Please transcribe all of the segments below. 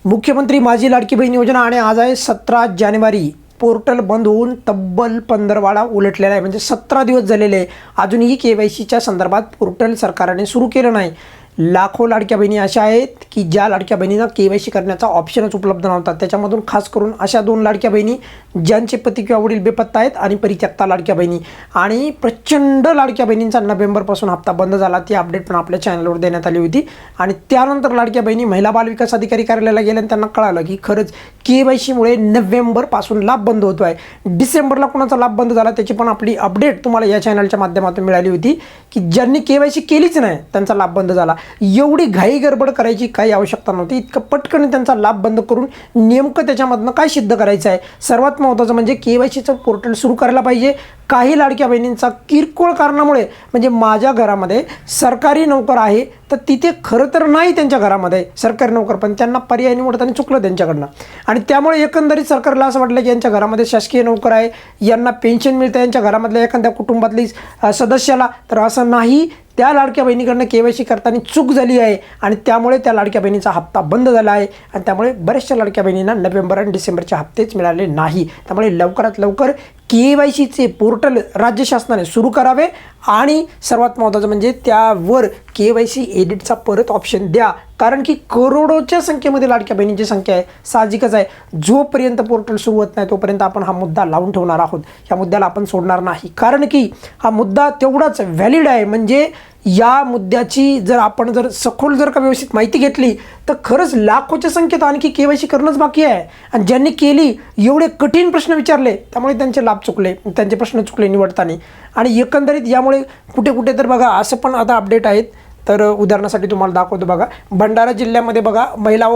मुख्यमंत्री माझी लाडकी बहीण योजना आणि आज आहे 17 जानेवारी। पोर्टल बंद होऊन तब्बल 15 उलटलेला आहे, म्हणजे 17 दिवस झालेले आहे। अजूनही केवायसीच्या संदर्भात पोर्टल सरकारने सुरू केलं नाही। लाखो लाडक्या बहिणी अशा आहेत की ज्या लाडक्या बहिणींना केवायसी करण्याचा ऑप्शनच उपलब्ध नव्हता। त्याच्यामधून खास करून अशा 2 लाडक्या बहिणी ज्यांचे पती किंवा वडील बेपत्ता आहेत आणि परित्यक्ता लाडक्या बहिणी, आणि प्रचंड लाडक्या बहिणींचा नोव्हेंबरपासून हप्ता बंद झाला। ती अपडेट पण आपल्या चॅनलवर देण्यात आली होती। आणि त्यानंतर लाडक्या बहिणी महिला बाल विकास अधिकारी कार्यालयाला गेल्या आणि त्यांना कळालं की खरंच केवायसीमुळे नोव्हेंबरपासून लाभ बंद होतो आहे। डिसेंबरला कोणाचा लाभ बंद झाला त्याची पण आपली अपडेट तुम्हाला या चॅनलच्या माध्यमातून मिळाली होती की ज्यांनी केवायसी केलीच नाही त्यांचा लाभ बंद झाला। एवढी घाई गडबड करायची काही आवश्यकता नव्हती। इतकं पटकन त्यांचा लाभ बंद करून नेमकं त्याच्यामधनं काय सिद्ध करायचं आहे, सर्वात महत्त्वाचं म्हणजे केवायसीचं पोर्टल सुरू करायला पाहिजे। काही लाडक्या बहिणींचा किरकोळ कारणामुळे, म्हणजे माझ्या घरामध्ये सरकारी नोकर आहे तर तिथे खरं तर नाही त्यांच्या घरामध्ये सरकारी नोकर, पण त्यांना पर्याय निवडताना चुकलं त्यांच्याकडनं, आणि त्यामुळे एकंदरीत सरकारला असं वाटलं की यांच्या घरामध्ये शासकीय नोकर आहे, यांना पेन्शन मिळतं यांच्या घरामधल्या एखाद्या कुटुंबातली सदस्याला, तर असं नाही। त्या लाडक्या बहिणीकडनं केवायसी करताना चूक झाली आहे आणि त्यामुळे त्या लाडक्या बहिणीचा हप्ता बंद झाला आहे, आणि त्यामुळे बऱ्याचशा लाडक्या बहिणींना नोव्हेंबर आणि डिसेंबरचे हप्तेच मिळाले नाही। त्यामुळे लवकरात लवकर केवायसीचे पोर्टल राज्य शासनाने सुरू करावे, आणि सर्वात महत्त्वाचं म्हणजे त्यावर केवायसी एडिटचा परत ऑप्शन द्या, कारण की करोडोच्या संख्येमध्ये लाडक्या बहिणींची संख्या आहे। साहजिकच आहे, जोपर्यंत पोर्टल सुरू होत नाही तोपर्यंत आपण हा मुद्दा लावून ठेवणार आहोत। या मुद्द्याला आपण सोडणार नाही, कारण की हा मुद्दा तेवढाच व्हॅलिड आहे। म्हणजे या मुद्द्याची जर सखोल का व्यवस्थित माहिती घेतली तर खरंच लाखोच्या संख्येत आणखी केवायसी करणंच बाकी आहे, आणि ज्यांनी केली एवढे कठीण प्रश्न विचारले त्यामुळे त्यांचे लाभ चुकले, त्यांचे प्रश्न चुकले निवडताना। आणि एकंदरीत यामुळे कुठे कुठे तर बघा असं पण आता अपडेट आहेत, तर उदाहरणासाठी तुम्हाला दाखवतो बघा। भंडारा जिल्ह्यामध्ये बघा महिला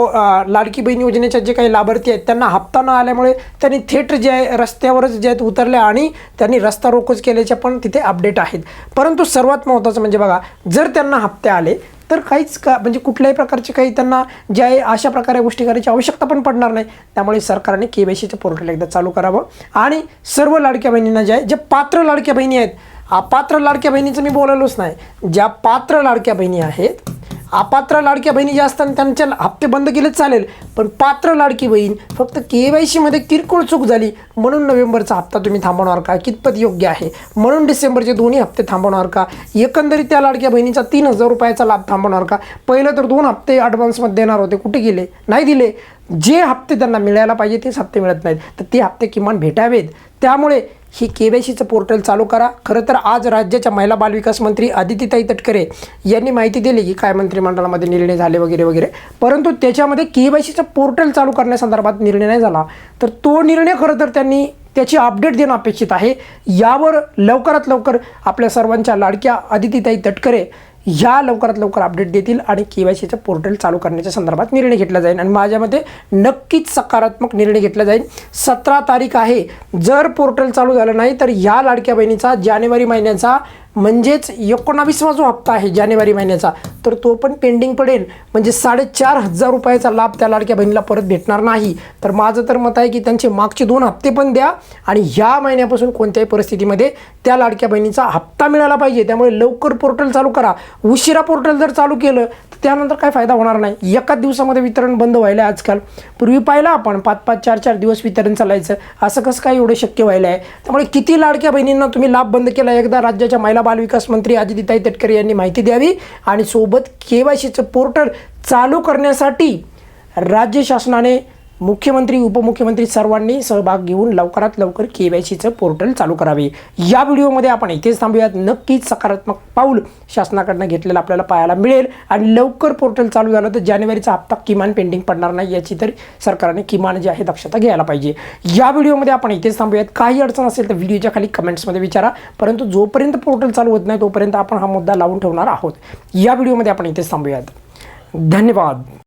लाडकी बहीण योजनेच्या जे काही लाभार्थी आहेत त्यांना हप्ता न आल्यामुळे त्यांनी थेट जे आहे रस्त्यावरच जे आहेत उतरले आणि त्यांनी रस्ता रोकोच केल्याच्या पण तिथे अपडेट आहेत। परंतु सर्वात महत्त्वाचं म्हणजे बघा, जर त्यांना हप्ते आले तर काहीच म्हणजे कुठल्याही प्रकारचे काही त्यांना जे आहे अशा प्रकारे गोष्टी करायची आवश्यकता पण पडणार नाही। त्यामुळे सरकारने केवायसीचं पोर्टल एकदा चालू करावं, आणि सर्व लाडक्या बहिणींना जे आहे, जे पात्र लाडक्या बहिणी आहेत, अपात्र लाडक्या बहिणीचं मी बोललोच नाही, ज्या पात्र लाडक्या बहिणी आहेत, अपात्र लाडक्या बहिणी ज्या असतात त्यांचे हप्ते बंद केले चालेल, पण पात्र लाडकी बहीण फक्त केवायसीमध्ये किरकोळ चूक झाली म्हणून नोव्हेंबरचा हप्ता तुम्ही थांबवणार का, कितपत योग्य आहे, म्हणून डिसेंबरचे दोन्ही हप्ते थांबवणार का, एकंदरीत त्या लाडक्या बहिणीचा 3000 रुपयाचा लाभ थांबवणार का? पहिलं तर 2 हप्ते ॲडव्हान्समध्ये देणार होते, कुठे गेले? नाही दिले। जे हप्ते त्यांना मिळायला पाहिजे तेच हप्ते मिळत नाहीत, तर ते हप्ते किमान भेटावेत। त्यामुळे ही केवायसीचं पोर्टल चालू करा। खरं तर आज राज्याच्या महिला बालविकास मंत्री अदितीताई तटकरे यांनी माहिती दिली की काय मंत्रिमंडळामध्ये निर्णय झाले वगैरे वगैरे, परंतु त्याच्यामध्ये केवायसीचं पोर्टल चालू करण्यासंदर्भात निर्णय नाही झाला। तर तो निर्णय खरं तर त्यांनी त्याची अपडेट देणं अपेक्षित आहे। यावर लवकरात लवकर आपल्या सर्वांच्या लाडक्या अदितीताई तटकरे ह्या लवकरात लवकर अपडेट देतील आणि केवायसीचं पोर्टल चालू करण्याच्या संदर्भात निर्णय घेतला जाईल, आणि माझ्या मते नक्कीच सकारात्मक निर्णय घेतला जाईल। 17 तारीख आहे, जर पोर्टल चालू झालं नाही तर ह्या लाडक्या बहिणीचा जानेवारी महिन्याचा म्हणजेच 19वा जो हप्ता आहे जानेवारी महिन्याचा, तर तो पण पेंडिंग पडेल, म्हणजे 4500 रुपयाचा लाभ त्या लाडक्या बहिणीला परत भेटणार नाही। तर माझं तर मत आहे की त्यांचे मागचे 2 हप्ते पण द्या, आणि ह्या महिन्यापासून कोणत्याही परिस्थितीमध्ये त्या लाडक्या बहिणीचा हप्ता मिळाला पाहिजे। त्यामुळे लवकर पोर्टल चालू करा। उशिरा पोर्टल जर चालू केलं तर त्यानंतर काय फायदा होणार नाही। एकाच दिवसामध्ये वितरण बंद व्हायला आहे आजकाल। पूर्वी पाहिलं आपण 5-5, 4-4 दिवस वितरण चालायचं, असं कसं काय एवढं शक्य व्हायला आहे? त्यामुळे किती लाडक्या बहिणींना तुम्ही लाभ बंद केला, एकदा राज्याच्या महिला बालविकास मंत्री अदितीताई तटकरे यांनी माहिती द्यावी, आणि सोबत केवायसीचं पोर्टल चालू करण्यासाठी राज्य शासनाने मुख्यमंत्री उपमुख्यमंत्री सर्वांनी सहभाग घेऊन लवकरात लवकर केवायसीचं पोर्टल चालू करावे। या व्हिडिओमध्ये आपण इथेच थांबूयात। नक्कीच सकारात्मक पाऊल शासनाकडनं घेतलेलं आपल्याला पाहायला मिळेल, आणि लवकर पोर्टल चालू झालं तर जानेवारीचा हप्ता किमान पेंडिंग पडणार नाही, याची तरी सरकारने किमान जी आहे दक्षता घ्यायला पाहिजे। या व्हिडिओमध्ये आपण इथेच थांबूयात। काही अडचण असेल तर व्हिडिओच्या खाली कमेंट्समध्ये विचारा, परंतु जोपर्यंत पोर्टल चालू होत नाही तोपर्यंत आपण हा मुद्दा लावून ठेवणार आहोत। या व्हिडिओमध्ये आपण इथेच थांबूयात। धन्यवाद।